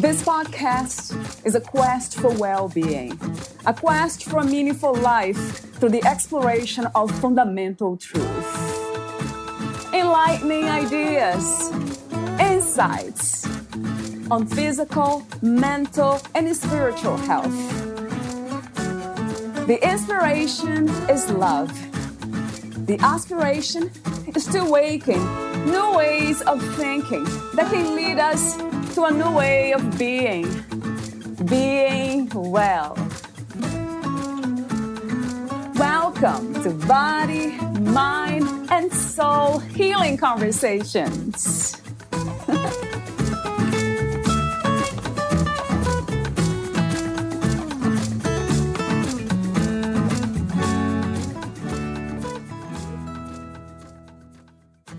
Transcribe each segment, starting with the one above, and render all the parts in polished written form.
This podcast is a quest for well-being, a quest for a meaningful life through the exploration of fundamental truth. Enlightening ideas, insights on physical, mental, and spiritual health. The inspiration is love. The aspiration is to awaken new ways of thinking that can lead us to a new way of being well. Welcome to Body, Mind, and Soul Healing Conversations.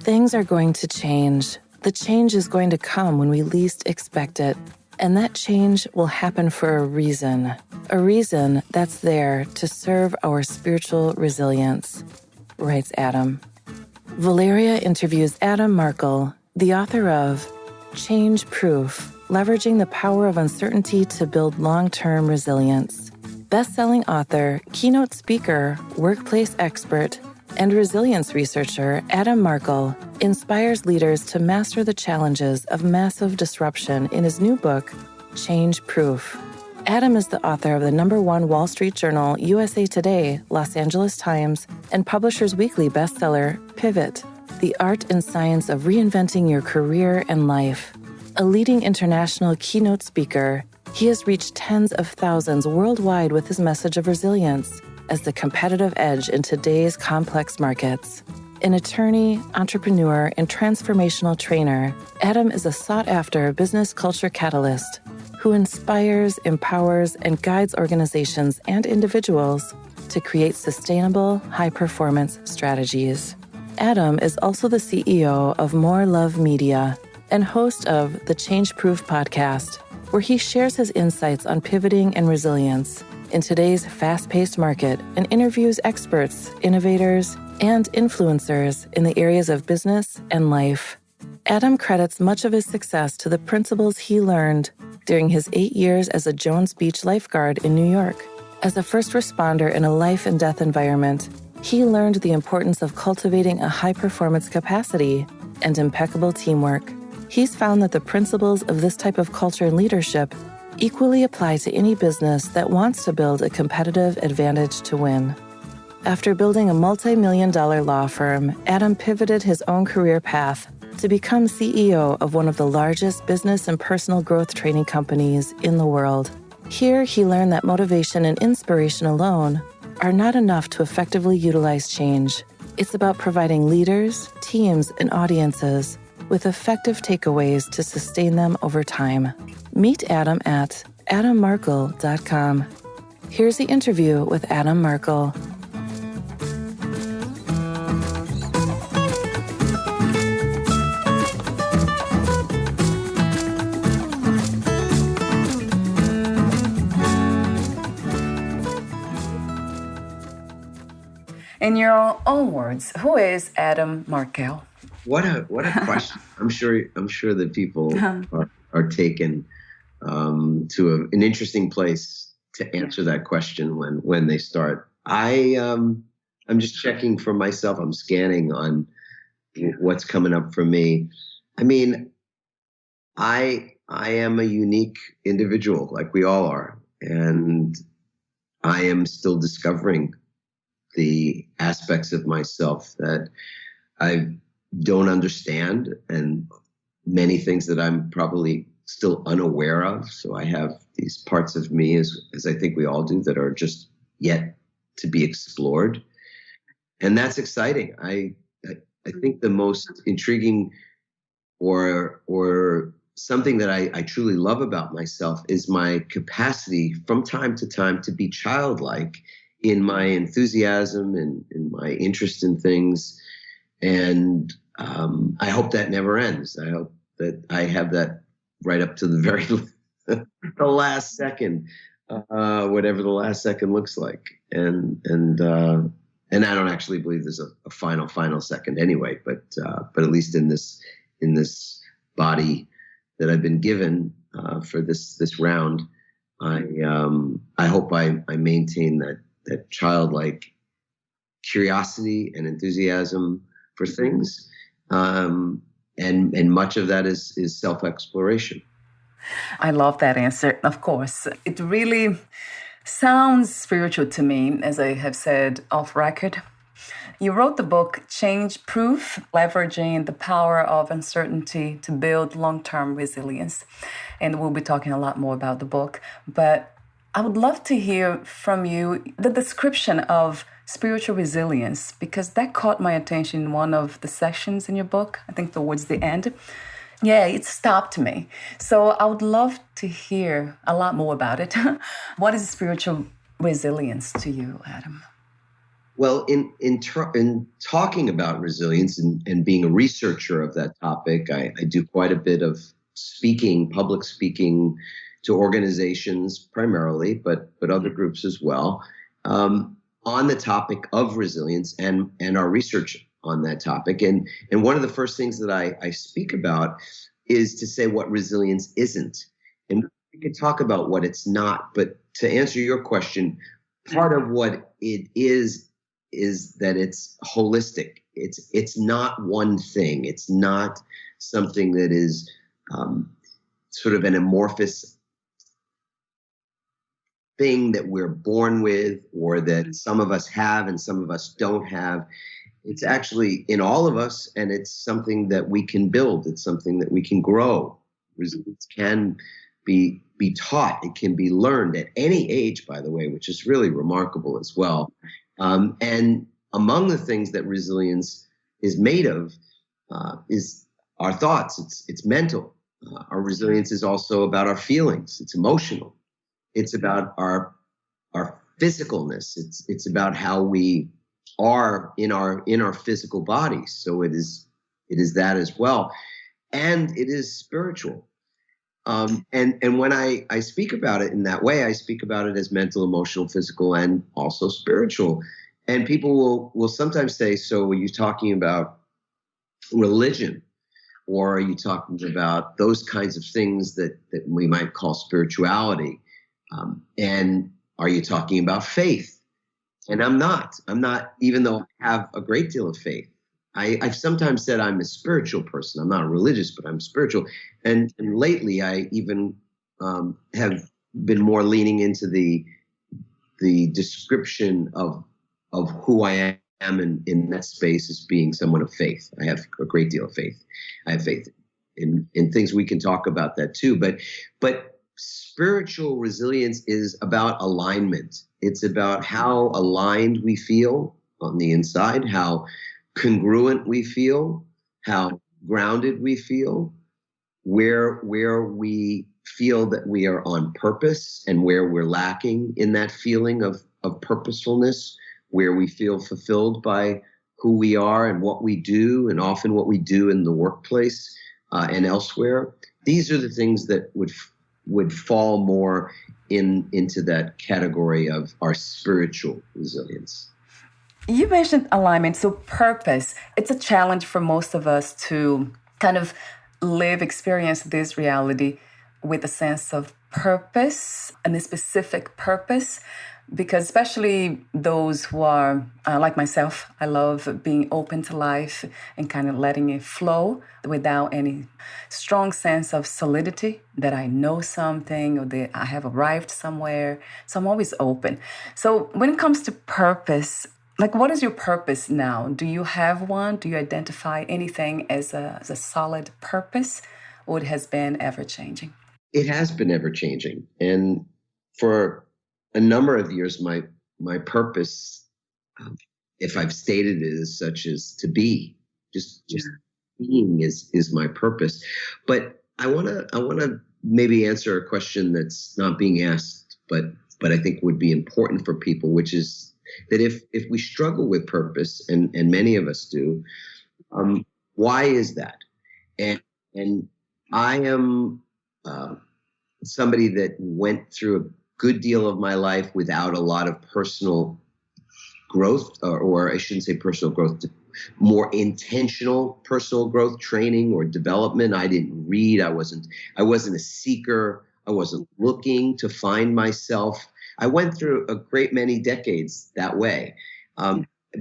Things are going to change. The change is going to come when we least expect it. And that change will happen for a reason that's there to serve our spiritual resilience, writes Adam. Valeria interviews Adam Markel, the author of Change Proof, Leveraging the Power of Uncertainty to Build Long-Term Resilience. Bestselling author, keynote speaker, workplace expert, and resilience researcher Adam Markel inspires leaders to master the challenges of massive disruption in his new book, Change Proof. Adam is the author of the #1 Wall Street Journal, USA Today, Los Angeles Times, and Publishers Weekly bestseller, Pivot, The Art and Science of Reinventing Your Career and Life. A leading international keynote speaker, he has reached tens of thousands worldwide with his message of resilience as the competitive edge in today's complex markets. An attorney, entrepreneur, and transformational trainer, Adam is a sought-after business culture catalyst who inspires, empowers, and guides organizations and individuals to create sustainable, high-performance strategies. Adam is also the CEO of More Love Media and host of the Change Proof podcast, where he shares his insights on pivoting and resilience in today's fast-paced market and interviews experts, innovators, and influencers in the areas of business and life. Adam credits much of his success to the principles he learned during his 8 years as a Jones Beach lifeguard in New York. As a first responder in a life and death environment, he learned the importance of cultivating a high-performance capacity and impeccable teamwork. He's found that the principles of this type of culture and leadership equally apply to any business that wants to build a competitive advantage to win. After building a multi-million-dollar law firm, Adam pivoted his own career path to become CEO of one of the largest business and personal growth training companies in the world. Here, he learned that motivation and inspiration alone are not enough to effectively utilize change. It's about providing leaders, teams, and audiences with effective takeaways to sustain them over time. Meet Adam at adammarkel.com. Here's the interview with Adam Markel. In your own words, who is Adam Markel? What a question! I'm sure that people are taken to an interesting place to answer that question when they start. I'm just checking for myself. I'm scanning on what's coming up for me. I mean, I am a unique individual, like we all are, and I am still discovering the aspects of myself that I don't understand, and many things that I'm probably still unaware of. So I have these parts of me, as I think we all do, that are just yet to be explored. And that's exciting. I think the most intriguing or something that I truly love about myself is my capacity from time to time to be childlike in my enthusiasm and in my interest in things. And I hope that never ends. I hope that I have that right up to the very the last second, whatever the last second looks like. And I don't actually believe there's a final second anyway. But at least in this body that I've been given, for this round. I hope I maintain that childlike curiosity and enthusiasm for things, and much of that is self-exploration. I love that answer. Of course, it really sounds spiritual to me, as I have said off record. You wrote the book Change Proof, leveraging the power of uncertainty to build long-term resilience. And we'll be talking a lot more about the book. But I would love to hear from you the description of spiritual resilience, because that caught my attention in one of the sections in your book, I think towards the end. Yeah, it stopped me. So I would love to hear a lot more about it. What is spiritual resilience to you, Adam? Well, in talking about resilience and being a researcher of that topic, I do quite a bit of speaking, public speaking to organizations primarily, but other groups as well, on the topic of resilience and our research on that topic. And one of the first things that I speak about is to say what resilience isn't. And we can talk about what it's not, but to answer your question, part of what it is that it's holistic. It's not one thing. It's not something that is sort of an amorphous thing that we're born with, or that some of us have and some of us don't have. It's actually in all of us, and it's something that we can build. It's something that we can grow. Resilience can be taught. It can be learned at any age, by the way, which is really remarkable as well. And among the things that resilience is made of is our thoughts. It's mental. Our resilience is also about our feelings. It's emotional. It's about our physicalness. It's about how we are in our physical bodies. So it is that as well, and it is spiritual. And when I speak about it in that way, I speak about it as mental, emotional, physical, and also spiritual. And people will sometimes say, so are you talking about religion? Or are you talking about those kinds of things that we might call spirituality? And are you talking about faith? And I'm not, even though I have a great deal of faith. I've sometimes said I'm a spiritual person. I'm not religious, but I'm spiritual. And lately, I even have been more leaning into the description of who I am in that space as being someone of faith. I have a great deal of faith. I have faith in things. We can talk about that too. But spiritual resilience is about alignment. It's about how aligned we feel on the inside, how congruent we feel, how grounded we feel, where we feel that we are on purpose and where we're lacking in that feeling of purposefulness, where we feel fulfilled by who we are and what we do, and often what we do in the workplace and elsewhere. These are the things that would fall more into that category of our spiritual resilience. You mentioned alignment, so purpose. It's a challenge for most of us to kind of experience this reality with a sense of purpose and a specific purpose, because especially those who are like myself, I love being open to life and kind of letting it flow without any strong sense of solidity that I know something or that I have arrived somewhere. So I'm always open. So when it comes to purpose, like, what is your purpose now? Do you have one? Do you identify anything as a solid purpose, or it has been ever-changing? It has been ever-changing. And for a number of years, my purpose, if I've stated it as such, is to be. Just being is my purpose. But I wanna maybe answer a question that's not being asked, but I think would be important for people, which is that if we struggle with purpose, and many of us do, why is that? And I am somebody that went through a good deal of my life without a lot of personal growth, or I shouldn't say personal growth, more intentional personal growth training or development. I didn't read. I wasn't a seeker. I wasn't looking to find myself. I went through a great many decades that way.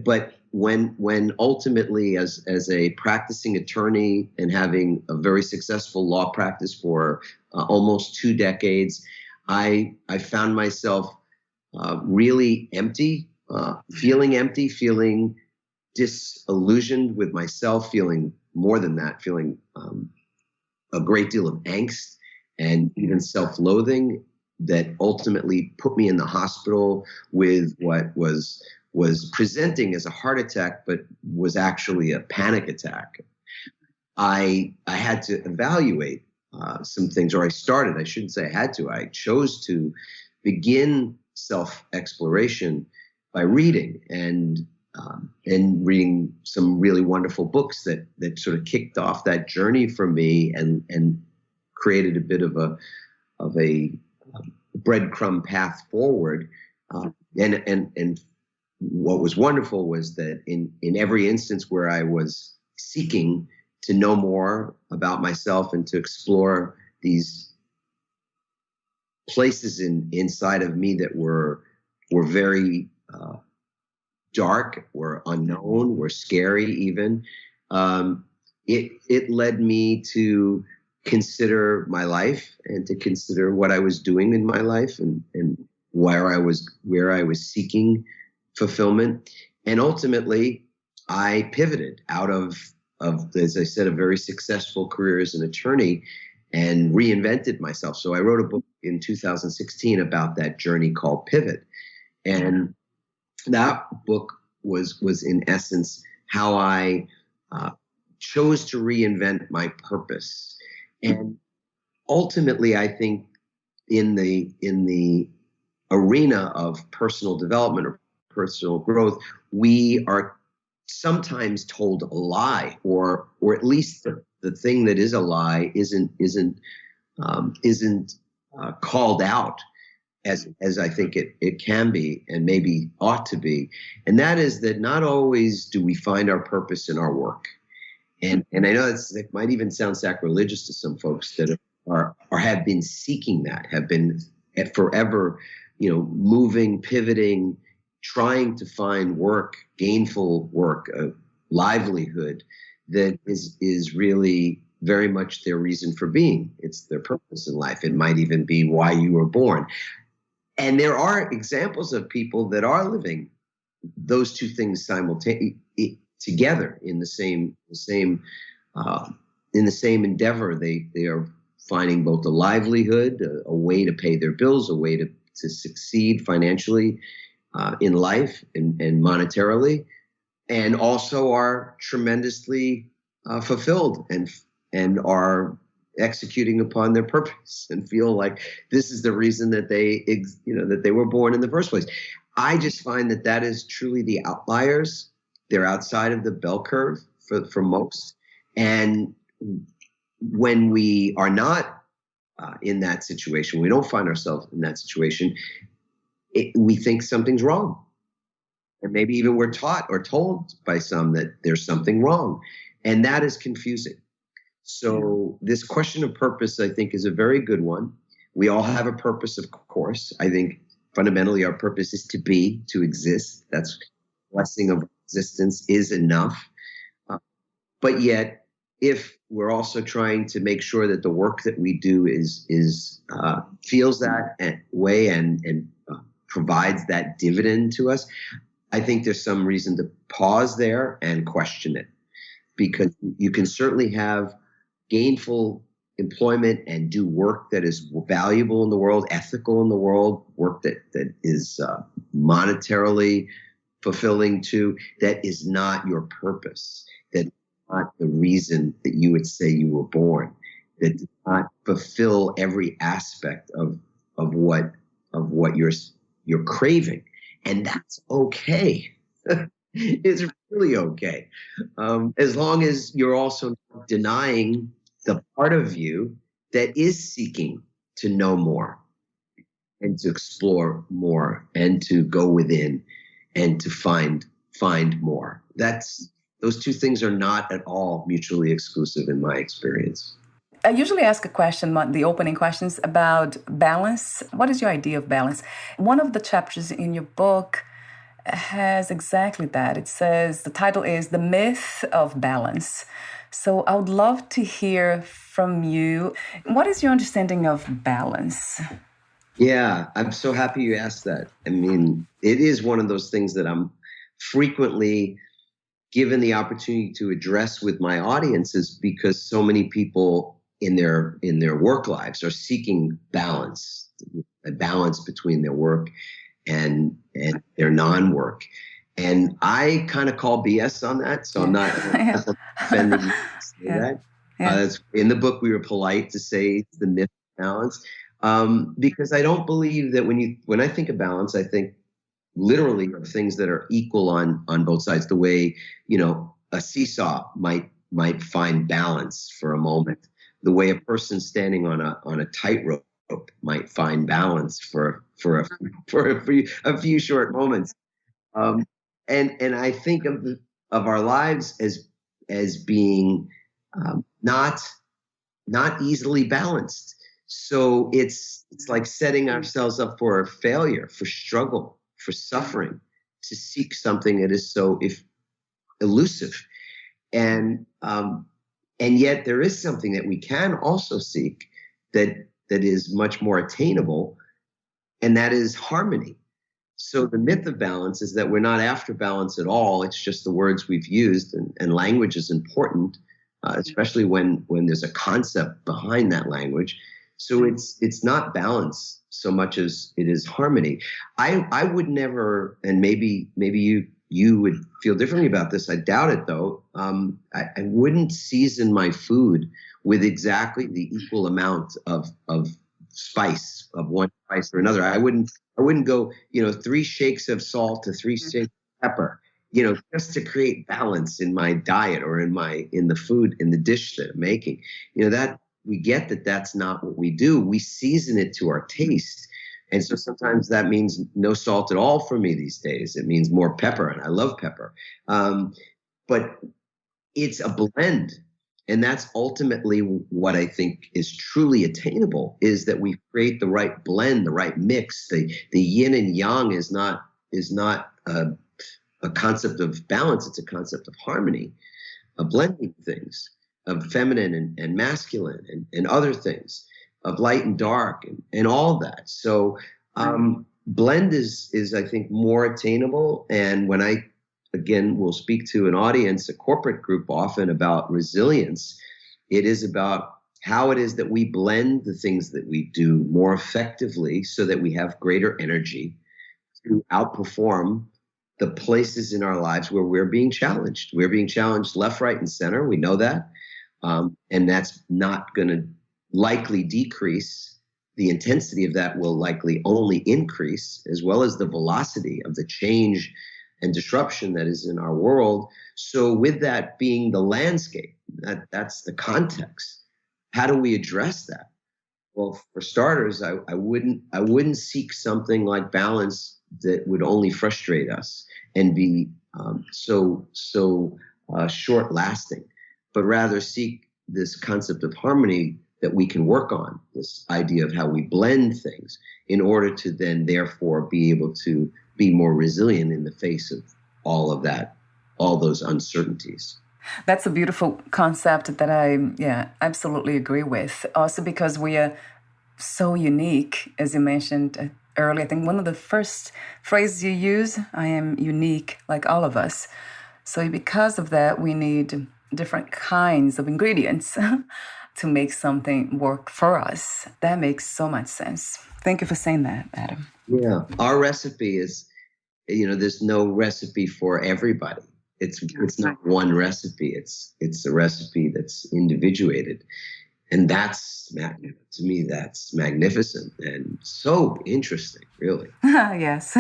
But when ultimately, as a practicing attorney and having a very successful law practice for almost 2 decades, I found myself really empty, feeling disillusioned with myself, feeling more than that, feeling a great deal of angst and even self-loathing that ultimately put me in the hospital with what was presenting as a heart attack, but was actually a panic attack. I had to evaluate some things, or I shouldn't say I had to, I chose to begin self-exploration by reading and reading some really wonderful books that sort of kicked off that journey for me and created a bit of a breadcrumb path forward. And what was wonderful was that in every instance where I was seeking to know more about myself and to explore these places inside of me that were very dark, were unknown, were scary even, it led me to consider my life and to consider what I was doing in my life and where I was seeking fulfillment. And ultimately, I pivoted out of, as I said, a very successful career as an attorney and reinvented myself. So I wrote a book in 2016 about that journey called Pivot. And that book was in essence how I chose to reinvent my purpose. And ultimately, I think in the arena of personal development or personal growth, we are sometimes told a lie, or at least the thing that is a lie isn't called out as I think it can be and maybe ought to be. And that is that not always do we find our purpose in our work. And I know it might even sound sacrilegious to some folks that are have been seeking that, have been forever, moving, pivoting, trying to find work, gainful work, a livelihood that is really very much their reason for being. It's their purpose in life. It might even be why you were born. And there are examples of people that are living those two things simultaneously together in the same endeavor. They are finding both a livelihood, a way to pay their bills, a way to succeed financially in life and monetarily, and also are tremendously fulfilled and are executing upon their purpose and feel like this is the reason that they were born in the first place. I just find that is truly the outliers. They're outside of the bell curve for most. And when we are not in that situation, we don't find ourselves in that situation, we think something's wrong. And maybe even we're taught or told by some that there's something wrong. And that is confusing. So this question of purpose, I think, is a very good one. We all have a purpose, of course. I think fundamentally our purpose is to exist. That's blessing of existence is enough. But yet, if we're also trying to make sure that the work that we do feels that way and provides that dividend to us, I think there's some reason to pause there and question it, because you can certainly have gainful employment and do work that is valuable in the world, ethical in the world, work that is monetarily fulfilling too, that is not your purpose, that is not the reason that you would say you were born, that does not fulfill every aspect of what you're craving. And that's okay. It's really okay. As long as you're also denying the part of you that is seeking to know more and to explore more and to go within and to find more. That's those two things are not at all mutually exclusive in my experience. I usually ask a question, the opening questions about balance. What is your idea of balance? One of the chapters in your book has exactly that. It says, the title is The Myth of Balance. So I would love to hear from you. What is your understanding of balance? Yeah, I'm so happy you asked that. I mean, it is one of those things that I'm frequently given the opportunity to address with my audiences, because so many people in their work lives are seeking balance, a balance between their work and their non-work. And I kind of call BS on that, so I'm not offending you to say that. That's, in the book, we were polite to say it's the myth of balance, because I don't believe that when I think of balance, I think literally of things that are equal on both sides. The way, a seesaw might find balance for a moment. The way a person standing on a tightrope might find balance for a few short moments. And I think of our lives as being not easily balanced. So it's like setting ourselves up for failure, for struggle, for suffering, to seek something that is so elusive. And yet there is something that we can also seek that is much more attainable, and that is harmony. So the myth of balance is that we're not after balance at all. It's just the words we've used, and language is important, especially when there's a concept behind that language. So it's not balance so much as it is harmony. I would never, and maybe you would feel differently about this. I doubt it, though. I wouldn't season my food with exactly the equal amount of spice, of one spice or another. I wouldn't go, 3 shakes of salt to 3 shakes of pepper, just to create balance in my diet or in the food, in the dish that I'm making. That we get that that's not what we do. We season it to our taste. And so sometimes that means no salt at all for me these days. It means more pepper, and I love pepper. But it's a blend. And that's ultimately what I think is truly attainable, is that we create the right blend, the right mix. The yin and yang is not a concept of balance. It's a concept of harmony, of blending things, of feminine and masculine and other things, of light and dark and all that. So blend is, I think, more attainable. And when I, again, will speak to an audience, a corporate group, often about resilience, it is about how it is that we blend the things that we do more effectively so that we have greater energy to outperform the places in our lives where we're being challenged. We're being challenged left, right, and center. We know that. And that's not going to likely decrease. The intensity of that will likely only increase, as well as the velocity of the change and disruption that is in our world. So with that being the landscape, that's the context. How do we address that? Well, for starters, I wouldn't seek something like balance that would only frustrate us and be so short lasting, but rather seek this concept of harmony that we can work on, this idea of how we blend things in order to then therefore be able to be more resilient in the face of all of that, all those uncertainties. That's a beautiful concept that I absolutely agree with. Also because we are so unique, as you mentioned earlier. I think one of the first phrases you use, I am unique like all of us. So because of that, we need different kinds of ingredients to make something work for us. That makes so much sense. Thank you for saying that, Adam. Yeah. Our recipe is, there's no recipe for everybody. It's not one recipe. It's a recipe that's individuated. And that's, to me, that's magnificent and so interesting, really. Yes,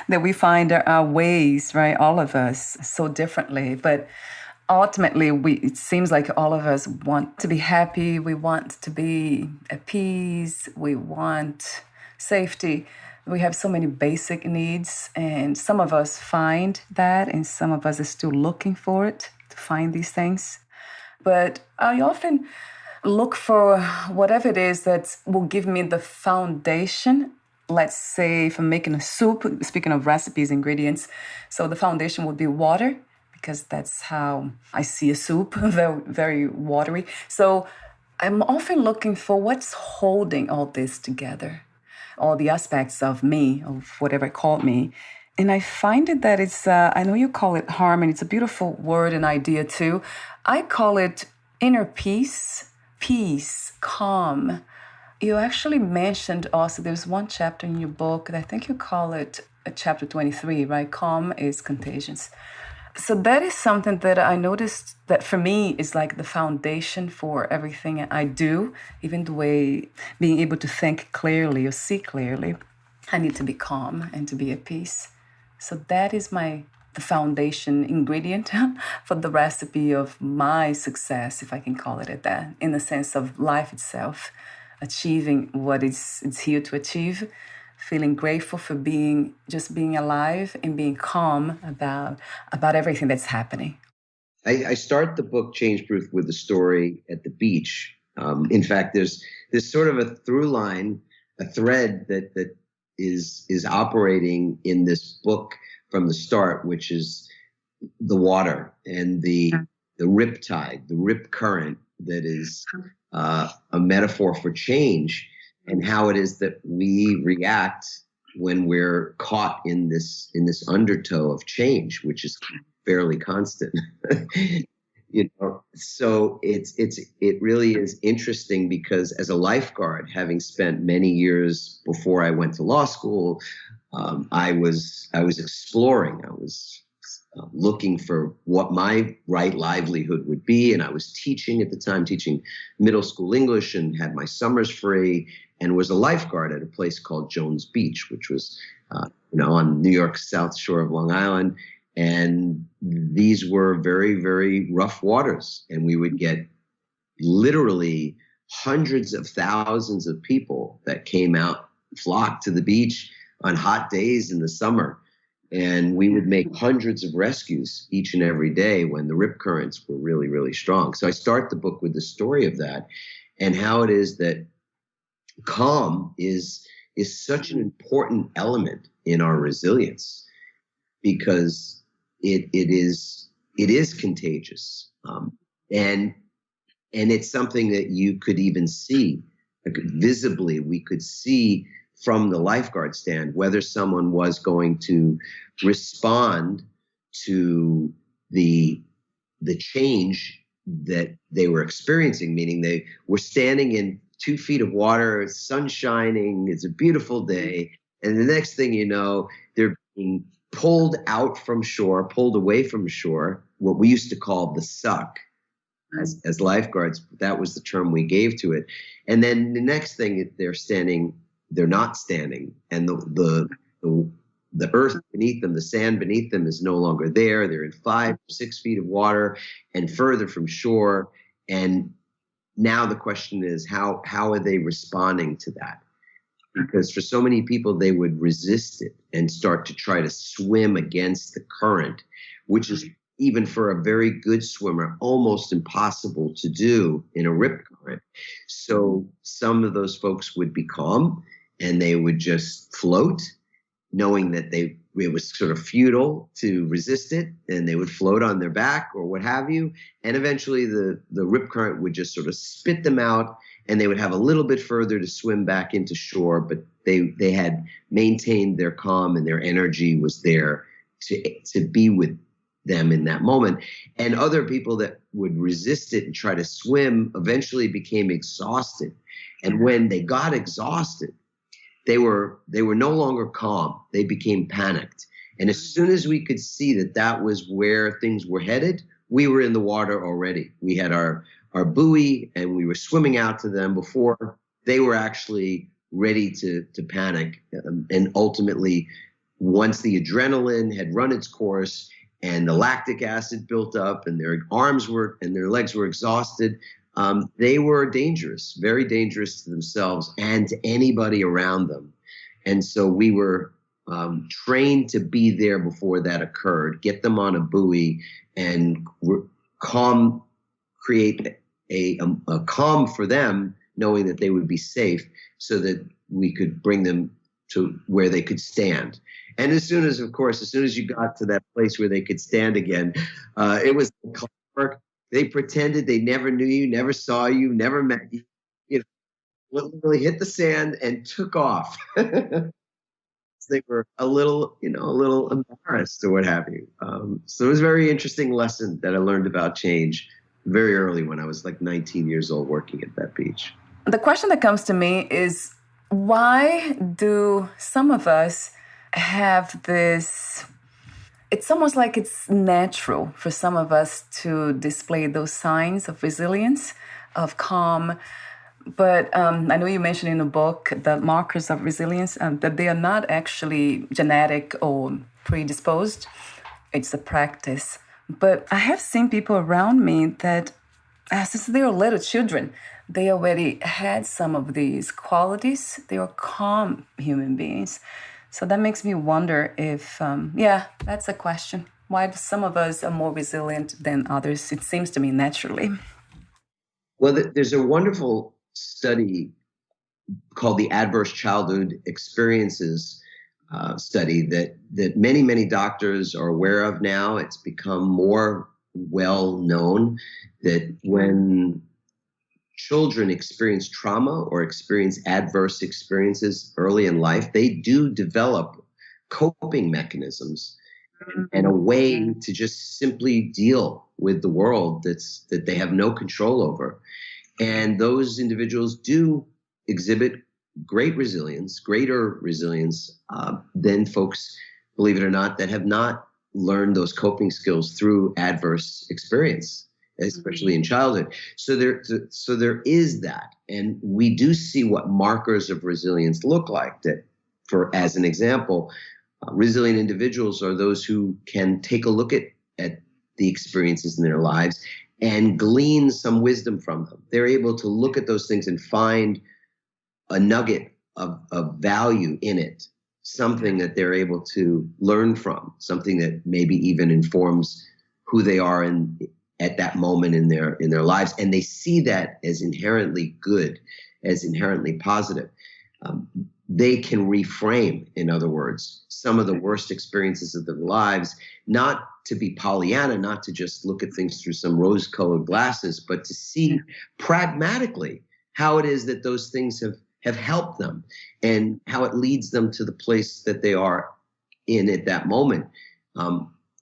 that we find our ways, right? All of us so differently. But ultimately, it seems like all of us want to be happy. We want to be at peace. We want safety. We have so many basic needs, and some of us find that, and some of us are still looking for it to to find these things. But I often look for whatever it is that will give me the foundation. Let's say if I'm making a soup, speaking of recipes, ingredients, so the foundation would be water, because that's how I see a soup, very, very watery. So I'm often looking for what's holding all this together, all the aspects of me, of whatever I call me. And I find it that it's, I know you call it harmony. It's a beautiful word and idea too. I call it inner peace, calm. You actually mentioned also, there's one chapter in your book, I think you call it chapter 23, right? Calm is contagious. So that is something that I noticed that for me is like the foundation for everything I do, even the way being able to think clearly or see clearly. I need to be calm and to be at peace. So that is the foundation ingredient for the recipe of my success, if I can call it that, in the sense of life itself, achieving what it's here to achieve, feeling grateful for being alive and being calm about everything that's happening. I start the book Change Proof with a story at the beach. In fact, there's sort of a through line, a thread that is operating in this book from the start, which is the water and the rip tide, the rip current that is a metaphor for change, and how it is that we react when we're caught in this undertow of change, which is fairly constant. So it really is interesting, because as a lifeguard, having spent many years before I went to law school, I was exploring. I was looking for what my right livelihood would be, and I was teaching at the time, teaching middle school English, and had my summers free, and was a lifeguard at a place called Jones Beach, which was on New York's south shore of Long Island. And these were very, very rough waters. And we would get literally hundreds of thousands of people that came out, flocked to the beach on hot days in the summer. And we would make hundreds of rescues each and every day when the rip currents were really, really strong. So I start the book with the story of that, and how it is that calm is such an important element in our resilience, because it is contagious, and it's something that you could even see, like visibly. We could see from the lifeguard stand whether someone was going to respond to the change that they were experiencing, meaning they were standing in 2 feet of water, sun shining, it's a beautiful day, and the next thing you know, they're being pulled out from shore, pulled away from shore, what we used to call the suck. As lifeguards, that was the term we gave to it. And then the next thing, they're not standing, and the earth beneath them, the sand beneath them is no longer there. They're in 5 or 6 feet of water and further from shore. And now the question is, how are they responding to that? Because for so many people, they would resist it and start to try to swim against the current, which is, even for a very good swimmer, almost impossible to do in a rip current. So some of those folks would be calm and they would just float, knowing that it was sort of futile to resist it, and they would float on their back or what have you. And eventually the rip current would just sort of spit them out, and they would have a little bit further to swim back into shore, but they had maintained their calm, and their energy was there to be with them in that moment. And other people that would resist it and try to swim eventually became exhausted. And when they got exhausted, they were no longer calm. They became panicked. And as soon as we could see that was where things were headed, we were in the water already. We had our buoy, and we were swimming out to them before they were actually ready to panic. And ultimately, once the adrenaline had run its course and the lactic acid built up, and their arms and their legs were exhausted, they were dangerous, very dangerous to themselves and to anybody around them. And so we were trained to be there before that occurred, get them on a buoy, and calm, create a calm for them, knowing that they would be safe, so that we could bring them to where they could stand. And as soon as you got to that place where they could stand again, it was clockwork. They pretended they never knew you, never saw you, never met you. You know, literally hit the sand and took off. They were a little embarrassed or what have you. So it was a very interesting lesson that I learned about change very early when I was like 19 years old working at that beach. The question that comes to me is, why do some of us have this? It's almost like it's natural for some of us to display those signs of resilience, of calm. But I know you mentioned in the book the markers of resilience, that they are not actually genetic or predisposed. It's a practice. But I have seen people around me that, since they were little children, they already had some of these qualities. They were calm human beings. So that makes me wonder if, that's a question. Why do some of us are more resilient than others? It seems to me naturally. Well, there's a wonderful study called the Adverse Childhood Experiences study that many, many doctors are aware of now. It's become more well known that when children experience trauma or experience adverse experiences early in life, they do develop coping mechanisms and a way to just simply deal with the world that they have no control over. And those individuals do exhibit greater resilience than folks, believe it or not, that have not learned those coping skills through adverse experience, especially in childhood. So there is that. And we do see what markers of resilience look like. That, as an example, resilient individuals are those who can take a look at the experiences in their lives and glean some wisdom from them. They're able to look at those things and find a nugget of value in it, something that they're able to learn from, something that maybe even informs who they are at that moment in their lives. And they see that as inherently good, as inherently positive. They can reframe, in other words, some of the worst experiences of their lives, not to be Pollyanna, not to just look at things through some rose-colored glasses, but to see pragmatically how it is that those things have helped them and how it leads them to the place that they are in at that moment,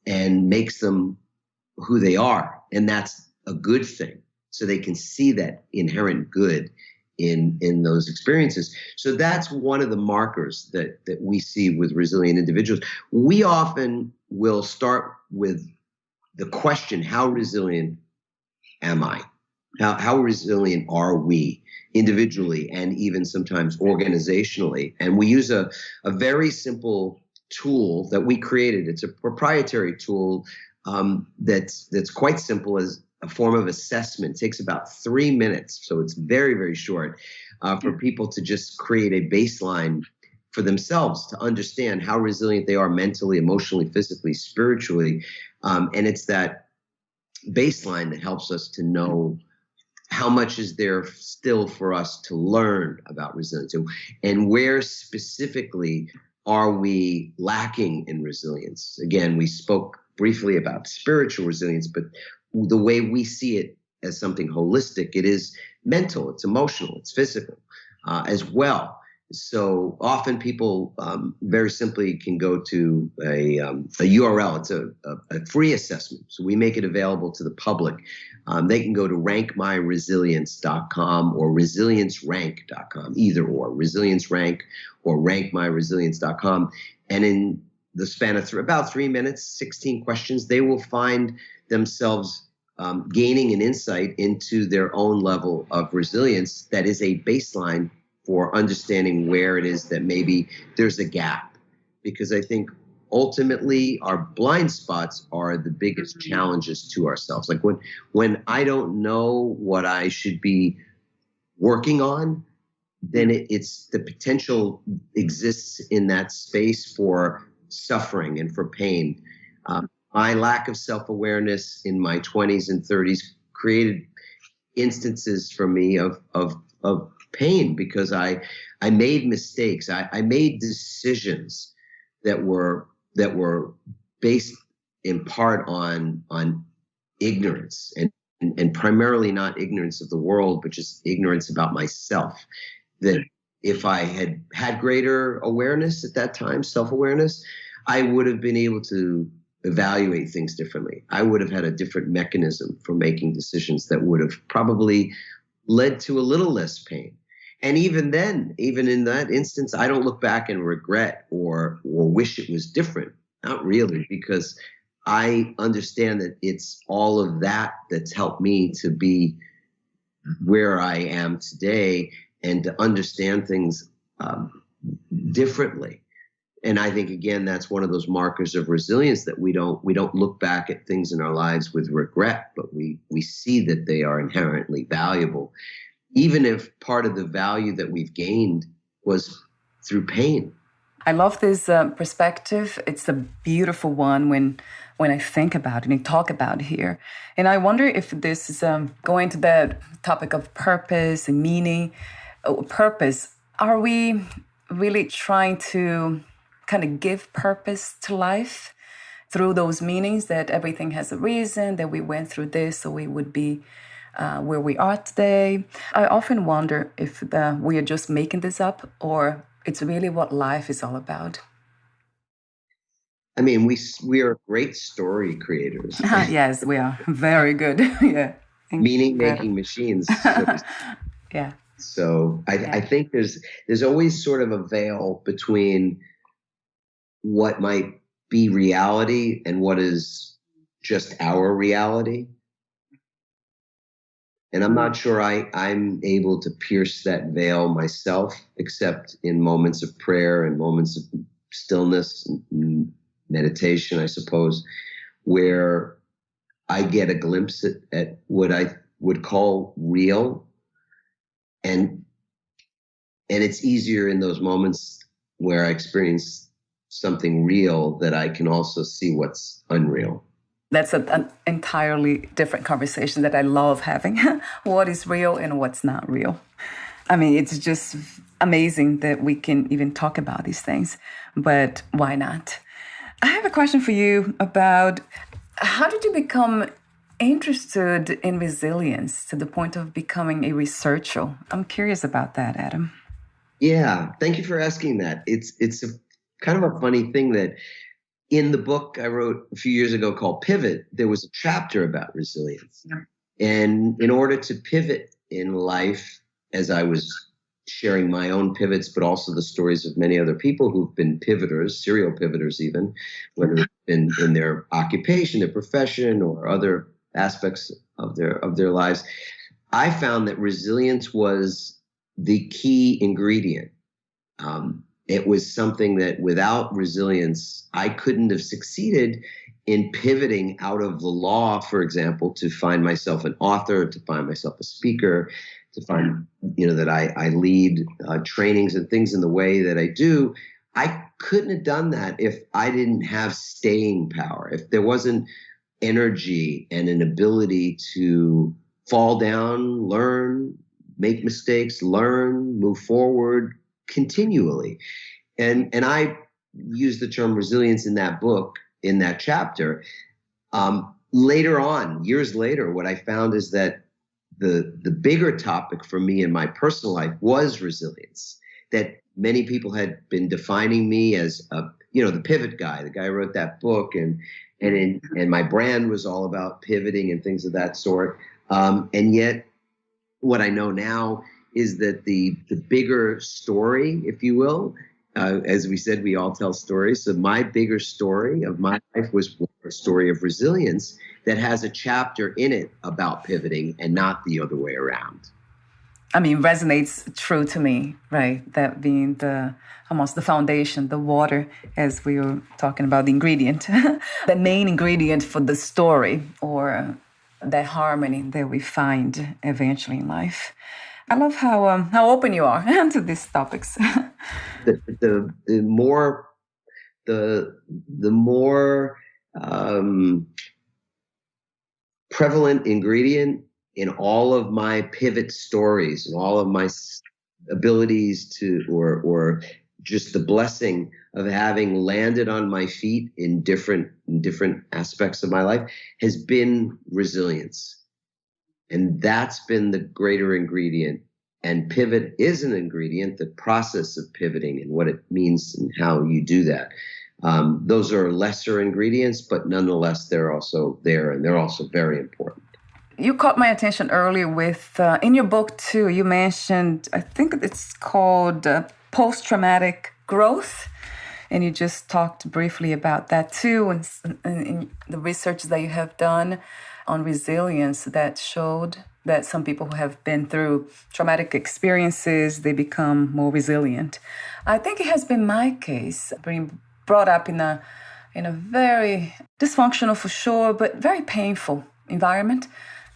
and makes them who they are. And that's a good thing. So they can see that inherent good in those experiences. So that's one of the markers that we see with resilient individuals. We often will start with the question, how resilient am I? How resilient are we individually and even sometimes organizationally? And we use a very simple tool that we created. It's a proprietary tool that's quite simple as a form of assessment. It takes about 3 minutes, so it's very, very short, for people to just create a baseline for themselves to understand how resilient they are mentally, emotionally, physically, spiritually. And it's that baseline that helps us to know how much is there still for us to learn about resilience, and where specifically are we lacking in resilience. Again, we spoke briefly about spiritual resilience, but the way we see it as something holistic, it is mental, it's emotional, it's physical as well. So often people very simply can go to a URL. It's a free assessment. So we make it available to the public. They can go to rankmyresilience.com or resiliencerank.com, either or, resilience rank or rankmyresilience.com. And in the span of about 3 minutes, 16 questions, they will find themselves gaining an insight into their own level of resilience that is a baseline for understanding where it is that maybe there's a gap. Because I think ultimately our blind spots are the biggest challenges to ourselves. Like when I don't know what I should be working on, then it's the potential exists in that space for suffering and for pain. my lack of self-awareness in my 20s and 30s created instances for me of pain because I made mistakes. I made decisions that were based in part on ignorance and primarily not ignorance of the world, but just ignorance about myself. That if I had greater awareness at that time, self-awareness, I would have been able to evaluate things differently. I would have had a different mechanism for making decisions that would have probably led to a little less pain. And even then, even in that instance, I don't look back and regret or wish it was different. Not really, because I understand that it's all of that that's helped me to be where I am today and to understand things differently. And I think, again, that's one of those markers of resilience, that we don't look back at things in our lives with regret, but we see that they are inherently valuable, even if part of the value that we've gained was through pain. I love this perspective. It's a beautiful one when I think about it and talk about it here. And I wonder if this is going to the topic of purpose and meaning. Purpose. Are we really trying to kind of give purpose to life through those meanings, that everything has a reason, that we went through this so we would be where we are today? I often wonder if we are just making this up, or it's really what life is all about. I mean, we are great story creators. Yes, we are very good. Yeah, meaning-making machines. Yeah. So I think there's always sort of a veil between what might be reality and what is just our reality. And I'm not sure I'm able to pierce that veil myself, except in moments of prayer and moments of stillness and meditation, I suppose, where I get a glimpse at what I would call real. And it's easier in those moments where I experience something real that I can also see what's unreal. That's an entirely different conversation that I love having. What is real and what's not real? I mean, it's just amazing that we can even talk about these things, but why not? I have a question for you about how did you become interested in resilience to the point of becoming a researcher? I'm curious about that, Adam. Yeah, thank you for asking that. It's a kind of a funny thing that in the book I wrote a few years ago called Pivot, there was a chapter about resilience. Yeah. And in order to pivot in life, as I was sharing my own pivots, but also the stories of many other people who've been pivoters, serial pivoters even, whether it's been in their occupation, their profession, or other aspects of their lives, I found that resilience was the key ingredient. It was something that without resilience, I couldn't have succeeded in pivoting out of the law, for example, to find myself an author, to find myself a speaker, to find, that I lead trainings and things in the way that I do. I couldn't have done that if I didn't have staying power, if there wasn't energy and an ability to fall down, learn, make mistakes, learn, move forward continually. And I use the term resilience in that book, in that chapter. Later on, years later, what I found is that the bigger topic for me in my personal life was resilience, that many people had been defining me as the pivot guy, the guy who wrote that book, and my brand was all about pivoting and things of that sort. And yet what I know now is that the bigger story, if you will, as we said, we all tell stories. So my bigger story of my life was a story of resilience that has a chapter in it about pivoting and not the other way around. I mean, resonates true to me, right? That being almost the foundation, the water, as we were talking about the ingredient, the main ingredient for the story, or the harmony that we find eventually in life. I love how open you are to these topics. The more um, prevalent ingredient in all of my pivot stories and all of my abilities to, or just the blessing of having landed on my feet in different aspects of my life, has been resilience. And that's been the greater ingredient. And pivot is an ingredient, the process of pivoting and what it means and how you do that. Those are lesser ingredients, but nonetheless, they're also there, and they're also very important. You caught my attention earlier with, in your book too, you mentioned, I think it's called post-traumatic growth. And you just talked briefly about that too, and in the research that you have done on resilience that showed that some people who have been through traumatic experiences, they become more resilient. I think it has been my case, being brought up in a very dysfunctional for sure, but very painful environment.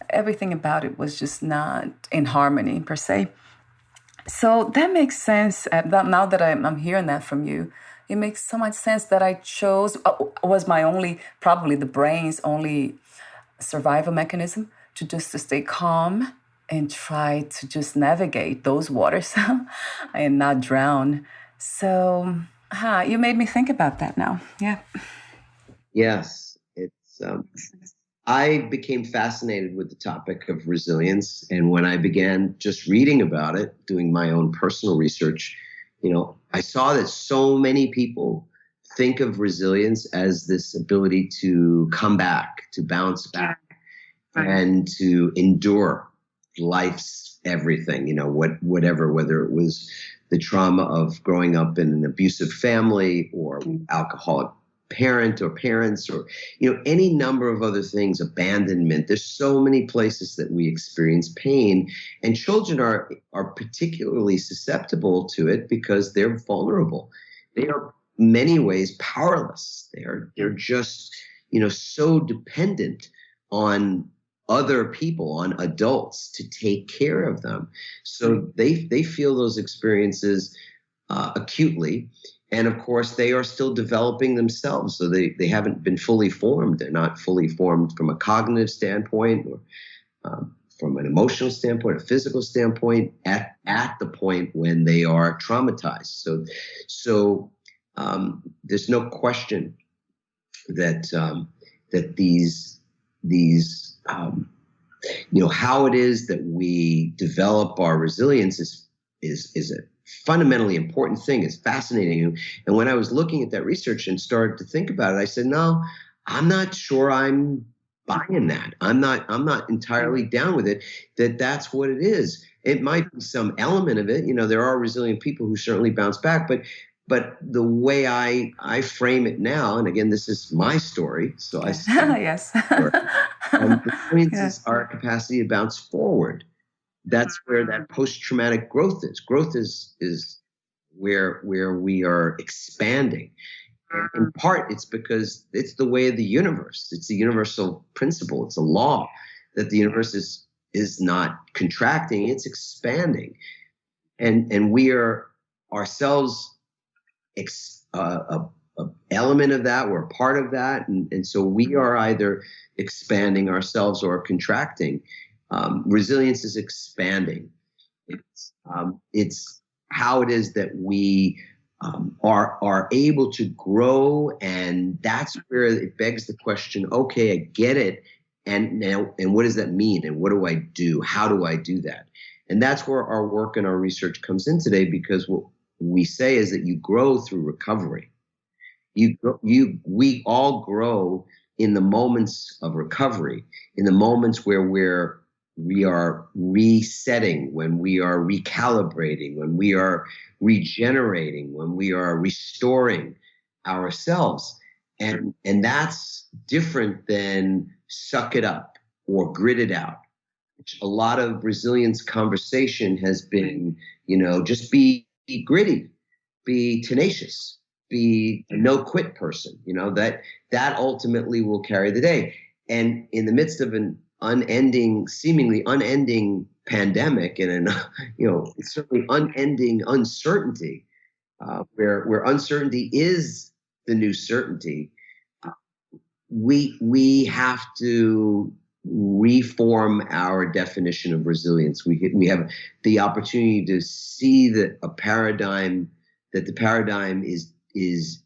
Everything about it was just not in harmony per se. So that makes sense. Now that I'm hearing that from you, it makes so much sense that I chose, was my only, probably the brain's only survival mechanism to stay calm and try to just navigate those waters and not drown. So you made me think about that now. Yeah. Yes. It's, I became fascinated with the topic of resilience. And when I began just reading about it, doing my own personal research, I saw that so many people think of resilience as this ability to come back, to bounce back, and to endure life's everything, whatever, whether it was the trauma of growing up in an abusive family or alcoholic parent or parents, or any number of other things, abandonment. There's so many places that we experience pain, and children are particularly susceptible to it because they're vulnerable. They are in many ways powerless. They're just so dependent on other people, on adults, to take care of them. So they feel those experiences acutely. And of course, they are still developing themselves. So they haven't been fully formed. They're not fully formed from a cognitive standpoint, or from an emotional standpoint, a physical standpoint, at the point when they are traumatized. So there's no question that these how it is that we develop our resilience is a fundamentally important thing. It's fascinating. And when I was looking at that research and started to think about it, I said, no, I'm not sure I'm buying that. I'm not entirely down with it, that's what it is. It might be some element of it. There are resilient people who certainly bounce back, but the way I frame it now, and again, this is my story, so I yes. resilience is our capacity to bounce forward. That's where that post-traumatic growth is. Growth is where we are expanding. And in part, it's because it's the way of the universe. It's a universal principle. It's a law that the universe is not contracting, it's expanding. And we are ourselves a element of that. We're a part of that. And so we are either expanding ourselves or contracting. Resilience is expanding. It's how it is that we are able to grow, and that's where it begs the question: okay, I get it, and what does that mean, and what do I do? How do I do that? And that's where our work and our research comes in today, because what we say is that you grow through recovery. We all grow in the moments of recovery, in the moments where we are resetting, when we are recalibrating, when we are regenerating, when we are restoring ourselves. And that's different than suck it up or grit it out. A lot of resilience conversation has been, just be gritty, be tenacious, be a no quit person, that ultimately will carry the day. And in the midst of an seemingly unending pandemic, and it's certainly unending uncertainty, where uncertainty is the new certainty, we have to reform our definition of resilience. We have the opportunity to see that the paradigm is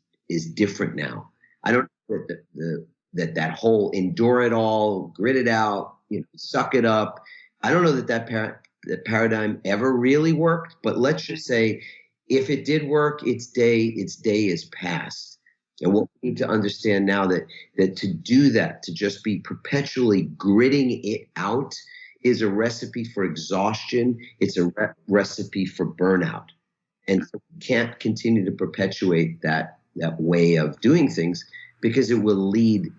different now. I don't know that whole endure it all, grit it out, suck it up. I don't know that paradigm ever really worked. But let's just say, if it did work, its day is past. And what we need to understand now that to do that, to just be perpetually gritting it out, is a recipe for exhaustion. It's a recipe for burnout. And so we can't continue to perpetuate that way of doing things, because it will lead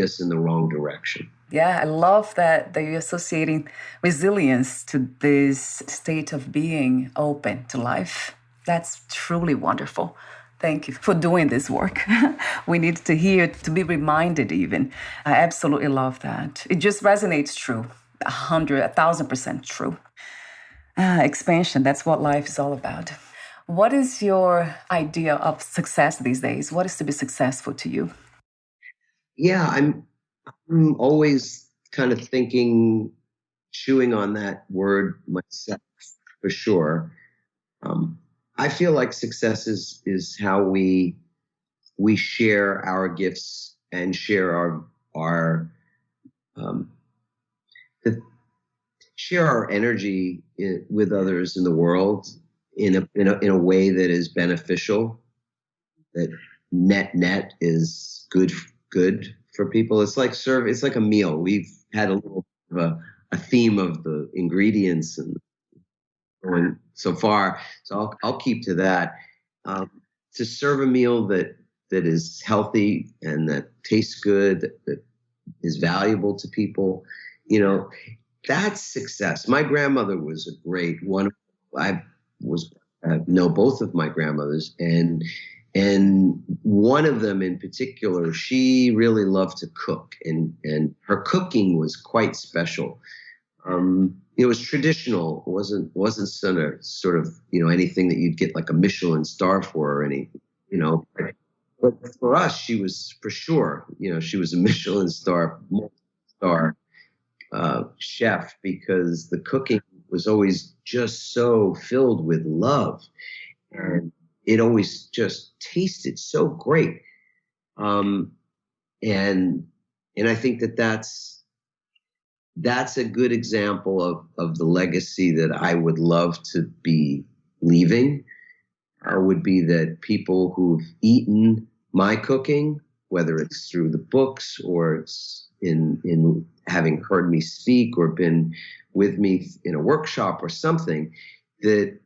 us in the wrong direction. Yeah, I love that you're associating resilience to this state of being open to life. That's truly wonderful. Thank you for doing this work. We need to hear, to be reminded even. I absolutely love that. It just resonates true, 1,000% true. Expansion, that's what life is all about. What is your idea of success these days? What is to be successful to you? Yeah, I'm always kind of chewing on that word myself, for sure. I feel like success is how we share our gifts and share share our energy with others in the world in a way that is beneficial, that net is good for people. It's like a meal. We've had a little of a theme of the ingredients and going so far, so I'll keep to that. To serve a meal that is healthy and that tastes good, that is valuable to people, that's success. My grandmother was a great one. I know both of my grandmothers, and one of them in particular, she really loved to cook, and her cooking was quite special. It was traditional. It wasn't sort of anything that you'd get like a Michelin star for or anything. But for us, she was for sure. She was a Michelin star chef, because the cooking was always just so filled with love, and it always just tasted so great. And I think that's a good example of the legacy that I would love to be leaving. Would be that people who've eaten my cooking, whether it's through the books or it's in having heard me speak or been with me in a workshop or something, that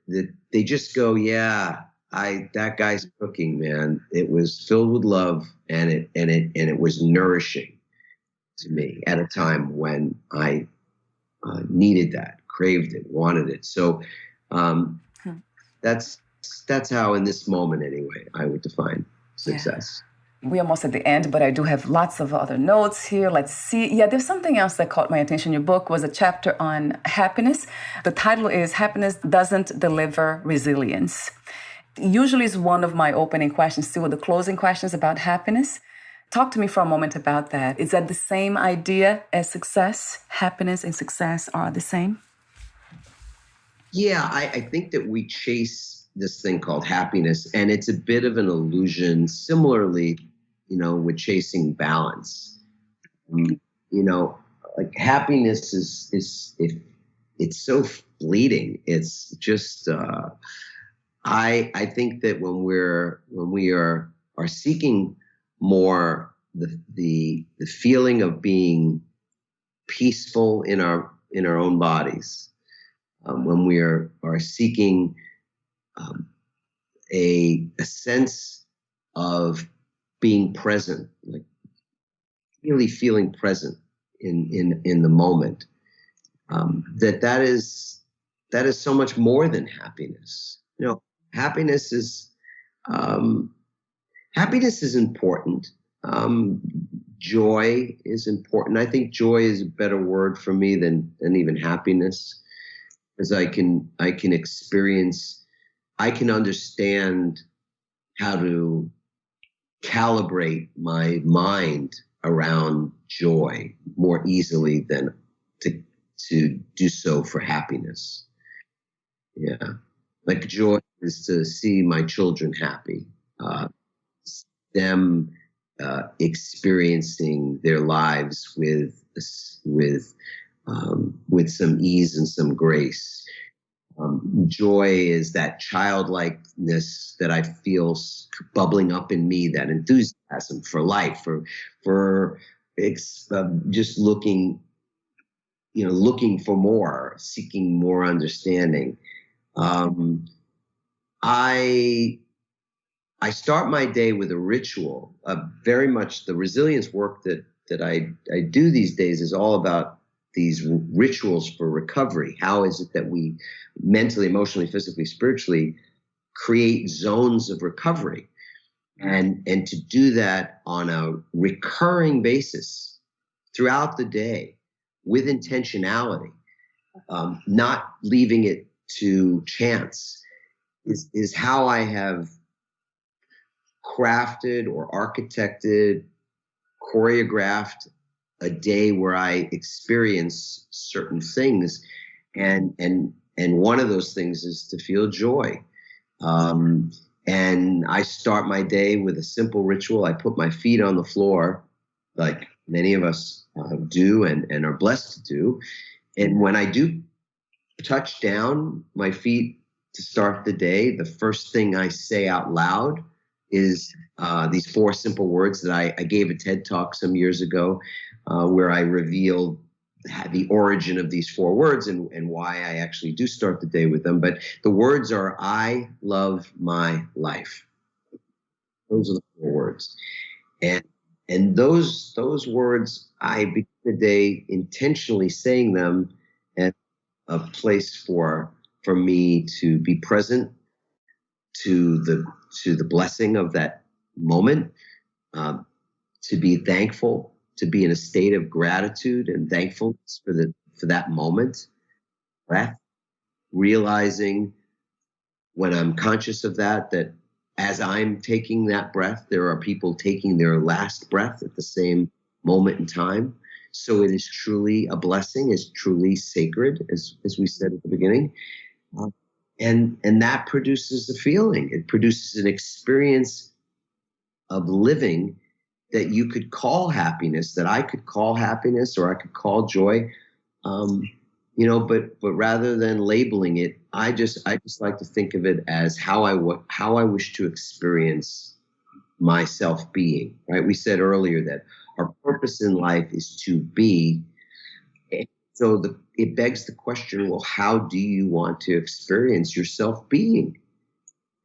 they just go, yeah, that guy's cooking, man. It was filled with love, and it was nourishing to me at a time when I needed that, craved it, wanted it. So that's how, in this moment anyway, I would define success. Yeah. We're almost at the end, but I do have lots of other notes here. Let's see. Yeah, there's something else that caught my attention. Your book was a chapter on happiness. The title is Happiness Doesn't Deliver Resilience. Usually is one of my opening questions, too, or the closing questions about happiness. Talk to me for a moment about that. Is that the same idea as success? Happiness and success are the same? Yeah, I think that we chase this thing called happiness, and it's a bit of an illusion. Similarly, with chasing balance. Like happiness is it's so fleeting. It's just I think that when we are seeking more the feeling of being peaceful in our own bodies, when we are seeking a sense of being present, like really feeling present in the moment, that is so much more than happiness. Happiness is important. Joy is important. I think joy is a better word for me than even happiness, because I can experience, I can understand how to calibrate my mind around joy more easily than to do so for happiness. Yeah. Like joy is to see my children happy, them experiencing their lives with some ease and some grace. Joy is that childlikeness that I feel bubbling up in me, that enthusiasm for life, for just looking for more, seeking more understanding. I start my day with a ritual. Very much the resilience work that I do these days is all about these rituals for recovery. How is it that we mentally, emotionally, physically, spiritually create zones of recovery? And to do that on a recurring basis throughout the day with intentionality, not leaving it to chance, is how I have crafted or architected, choreographed a day where I experience certain things, and one of those things is to feel joy. And I start my day with a simple ritual. I put my feet on the floor, like many of us do and are blessed to do. And when I do touch down my feet to start the day, the first thing I say out loud is these 4 simple words that I gave a TED Talk some years ago, where I revealed the origin of these 4 words and why I actually do start the day with them. But the words are, I love my life. Those are the 4 words. And those words, I begin the day intentionally saying them at a place for me to be present to the blessing of that moment, to be thankful, to be in a state of gratitude and thankfulness for that moment, breath, realizing when I'm conscious of that as I'm taking that breath, there are people taking their last breath at the same moment in time. So it is truly a blessing, it's truly sacred, as we said at the beginning. And that produces a feeling. It produces an experience of living that you could call happiness, that I could call happiness, or I could call joy. But rather than labeling it, I just like to think of it as how I wish to experience my self-being. Right? We said earlier that our purpose in life is to be. So it begs the question, well, how do you want to experience your self-being?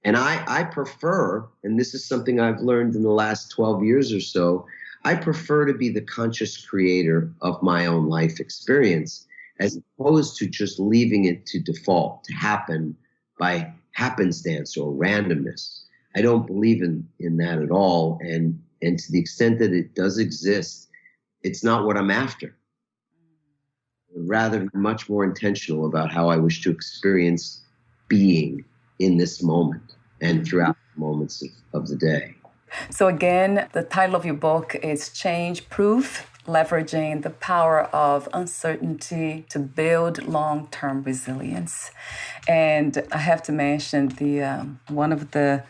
And I prefer, and this is something I've learned in the last 12 years or so, I prefer to be the conscious creator of my own life experience, as opposed to just leaving it to default, to happen by happenstance or randomness. I don't believe in that at all. And to the extent that it does exist, it's not what I'm after. I'd rather be much more intentional about how I wish to experience being in this moment and throughout the moments of the day. So again, the title of your book is Change Proof, Leveraging the Power of Uncertainty to Build Long-Term Resilience. And I have to mention one of the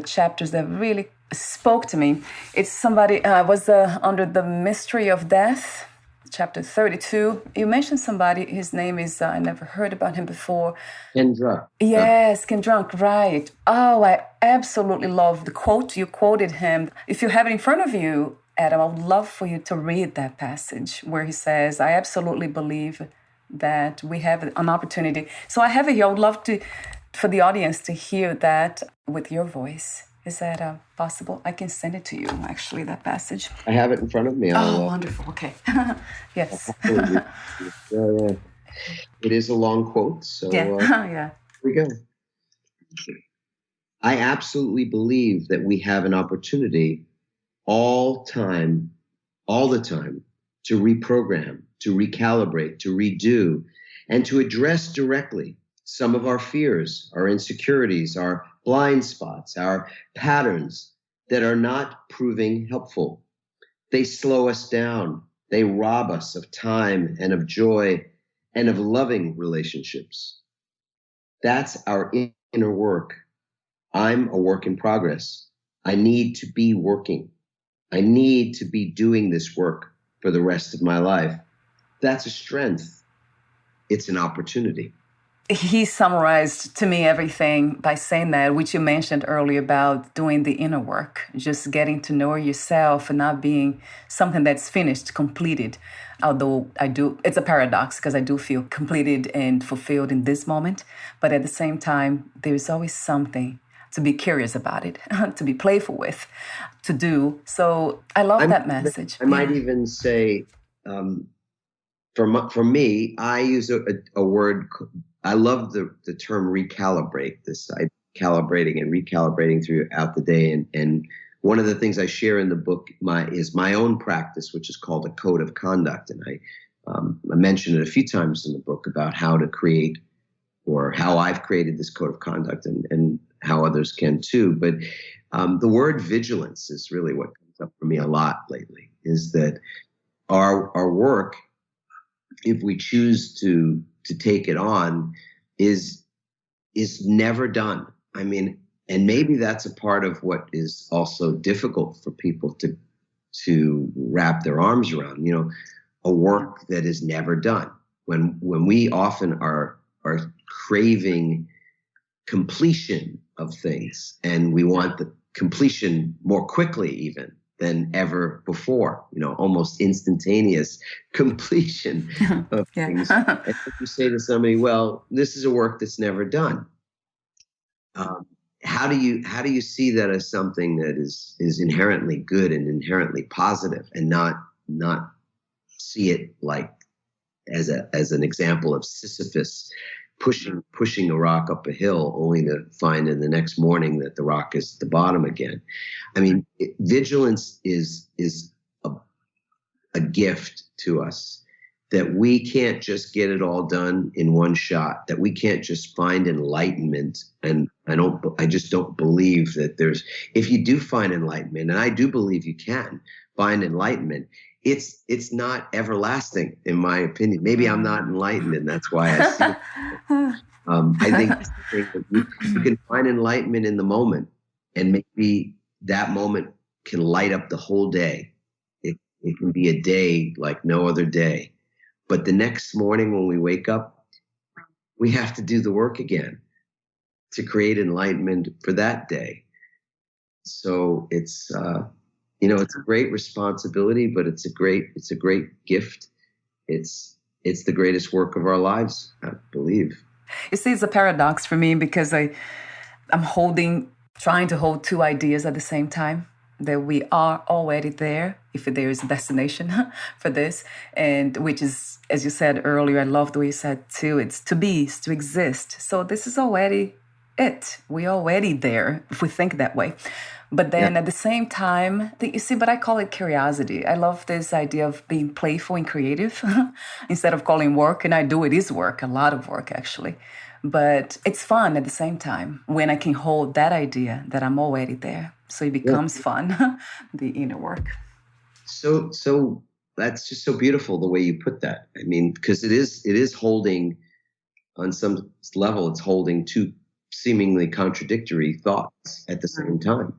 chapters that really spoke to me. It's somebody was under the mystery of death. Chapter 32, you mentioned somebody, his name is, I never heard about him before. Kendra. Yes, Kendra, right. Oh, I absolutely love the quote. You quoted him. If you have it in front of you, Adam, I would love for you to read that passage where he says, I absolutely believe that we have an opportunity. So I have it here. I would love for the audience to hear that with your voice. Is that possible? I can send it to you, actually, that passage. I have it in front of me. Wonderful. Okay. Yes. Yeah. It is a long quote, so yeah. Here we go. I absolutely believe that we have an opportunity all the time, to reprogram, to recalibrate, to redo, and to address directly some of our fears, our insecurities, our blind spots, our patterns that are not proving helpful. They slow us down. They rob us of time and of joy and of loving relationships. That's our inner work. I'm a work in progress. I need to be working. I need to be doing this work for the rest of my life. That's a strength. It's an opportunity. He summarized to me everything by saying that, which you mentioned earlier about doing the inner work, just getting to know yourself and not being something that's finished, completed. Although it's a paradox because I do feel completed and fulfilled in this moment. But at the same time, there's always something to be curious about it, to be playful with, to do. So I love that message. I might even say, for me, I use a word. I love the term recalibrate, calibrating and recalibrating throughout the day. And one of the things I share in the book is my own practice, which is called a code of conduct. And I mention it a few times in the book about how to create, or how I've created this code of conduct, and how others can too. But the word vigilance is really what comes up for me a lot lately, is that our work, if we choose to take it on, is never done. I mean, and maybe that's a part of what is also difficult for people to wrap their arms around, a work that is never done. When we often are craving completion of things, and we want the completion more quickly even than ever before, almost instantaneous completion of things. And if you say to somebody, well, this is a work that's never done, how do you see that as something that is inherently good and inherently positive, and not see it like as an example of Sisyphus pushing a rock up a hill, only to find in the next morning that the rock is at the bottom again? I mean, vigilance is a gift to us, that we can't just get it all done in one shot, that we can't just find enlightenment. And I just don't believe that if you do find enlightenment, and I do believe you can find enlightenment, it's not everlasting, in my opinion. Maybe I'm not enlightened, and that's why I see it. I think that you can find enlightenment in the moment, and maybe that moment can light up the whole day. It can be a day like no other day. But the next morning when we wake up, we have to do the work again to create enlightenment for that day. So it's it's a great responsibility, but it's a great gift. It's the greatest work of our lives, I believe. You see, it's a paradox for me because I'm trying to hold two ideas at the same time. That we are already there, if there is a destination for this, and which is, as you said earlier, I love the way you said too, it's to be, it's to exist. So this is already it. We're already there, if we think that way. But then at the same time, you see, but I call it curiosity. I love this idea of being playful and creative instead of calling work, and it is work, a lot of work actually. But it's fun at the same time when I can hold that idea that I'm already there. So it becomes fun, the inner work. So that's just so beautiful the way you put that. I mean, because it is holding, on some level, it's holding two seemingly contradictory thoughts at the same time.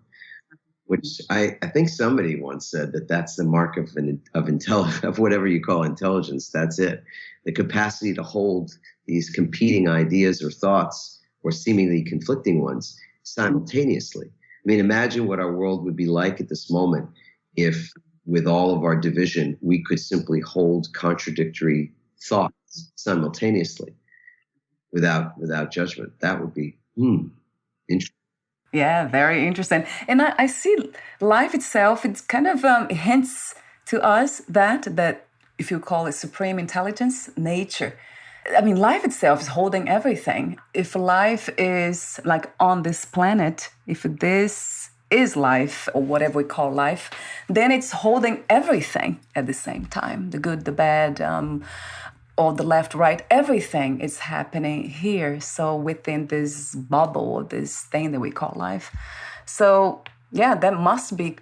Which I think somebody once said that's the mark of whatever you call intelligence. That's it. The capacity to hold these competing ideas or thoughts, or seemingly conflicting ones, simultaneously. I mean, imagine what our world would be like at this moment if, with all of our division, we could simply hold contradictory thoughts simultaneously without judgment. That would be interesting. Yeah, very interesting. And I see life itself, it's kind of hints to us that if you call it supreme intelligence, nature. I mean, life itself is holding everything. If life is like on this planet, if this is life, or whatever we call life, then it's holding everything at the same time. The good, the bad, or the left, right, everything is happening here. So within this bubble, this thing that we call life. So yeah, that must be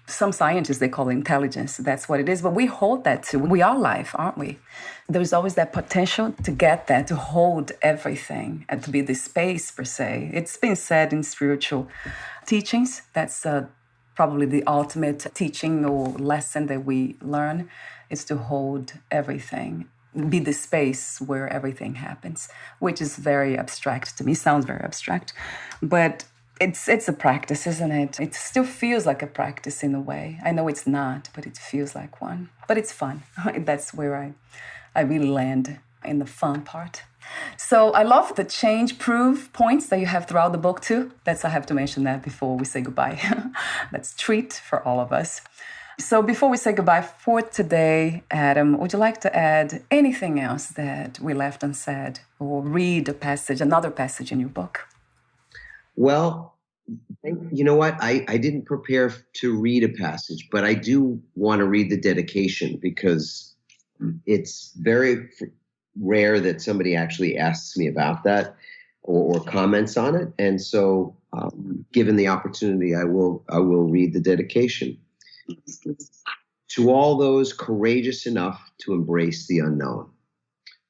some scientists, they call it intelligence. That's what it is. But we hold that too. We are life, aren't we? There's always that potential to get that, to hold everything and to be the space per se. It's been said in spiritual teachings. That's probably the ultimate teaching or lesson that we learn is to hold everything, be the space where everything happens, which is very abstract to me. Sounds very abstract, but it's a practice, isn't it? It still feels like a practice in a way. I know it's not, but it feels like one. But it's fun. That's where I really land in the fun part. So I love the change proof points that you have throughout the book too. I have to mention that before we say goodbye. That's a treat for all of us. So before we say goodbye for today, Adam, would you like to add anything else that we left unsaid or read another passage in your book? Well, you know what? I didn't prepare to read a passage, but I do want to read the dedication because it's very rare that somebody actually asks me about that or comments on it. And so given the opportunity, I will read the dedication. To all those courageous enough to embrace the unknown.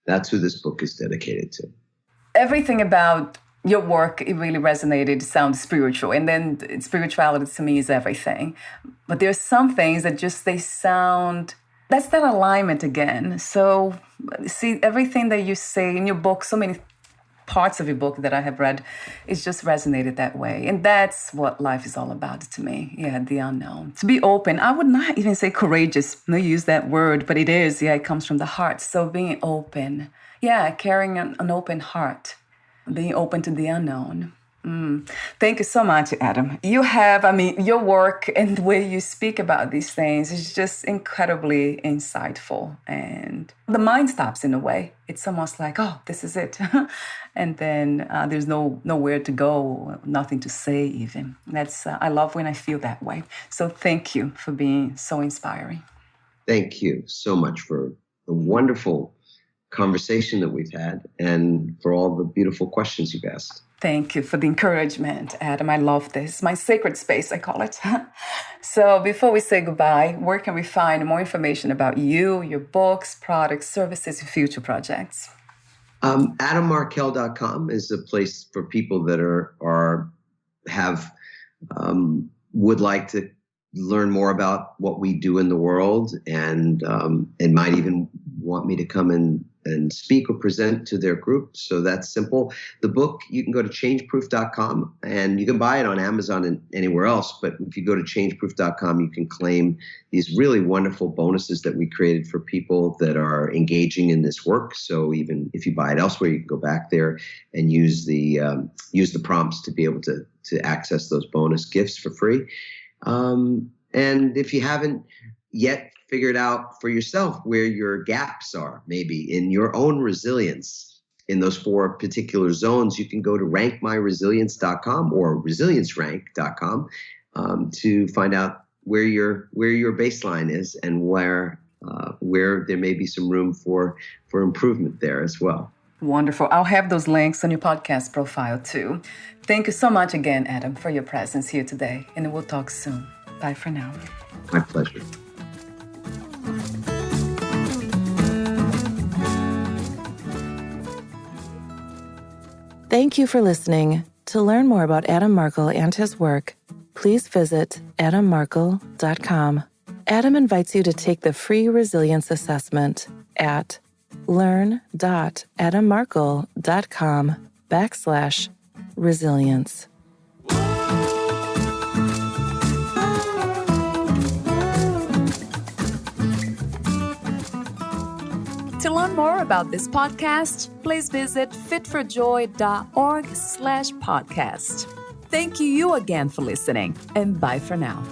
That's who this book is dedicated to. Everything about your work, it really resonated, sounds spiritual. And then spirituality to me is everything. But there's some things that they sound, that's that alignment again. So see, everything that you say in your book, so many parts of your book that I have read, it's just resonated that way. And that's what life is all about to me. Yeah, the unknown. To be open. I would not even say courageous. No, use that word, but it is. Yeah, it comes from the heart. So being open. Yeah, carrying an open heart. Being open to the unknown. Thank you so much, Adam. You have, your work and the way you speak about these things is just incredibly insightful. And the mind stops in a way. It's almost like, oh, this is it. And then there's nowhere to go, nothing to say even. I love when I feel that way. So thank you for being so inspiring. Thank you so much for the wonderful conversation that we've had and for all the beautiful questions you've asked. Thank you for the encouragement, Adam. I love this. My sacred space, I call it. So before we say goodbye, where can we find more information about you, your books, products, services, and future projects? AdamMarkel.com is a place for people that would like to learn more about what we do in the world and might even want me to come and speak or present to their group. So that's simple. The book, you can go to changeproof.com and you can buy it on Amazon and anywhere else. But if you go to changeproof.com, you can claim these really wonderful bonuses that we created for people that are engaging in this work. So even if you buy it elsewhere, you can go back there and use the prompts to be able to access those bonus gifts for free. And if you haven't yet figured out for yourself where your gaps are, maybe in your own resilience in those 4 particular zones, you can go to rankmyresilience.com or resiliencerank.com to find out where your baseline is and where there may be some room for improvement there as well. Wonderful. I'll have those links on your podcast profile too. Thank you so much again, Adam, for your presence here today. And we'll talk soon. Bye for now. My pleasure. Thank you for listening. To learn more about Adam Markel and his work, please visit adammarkel.com. Adam invites you to take the free resilience assessment at learn.adammarkel.com/resilience. To learn more about this podcast, please visit fitforjoy.org/podcast. Thank you again for listening, and bye for now.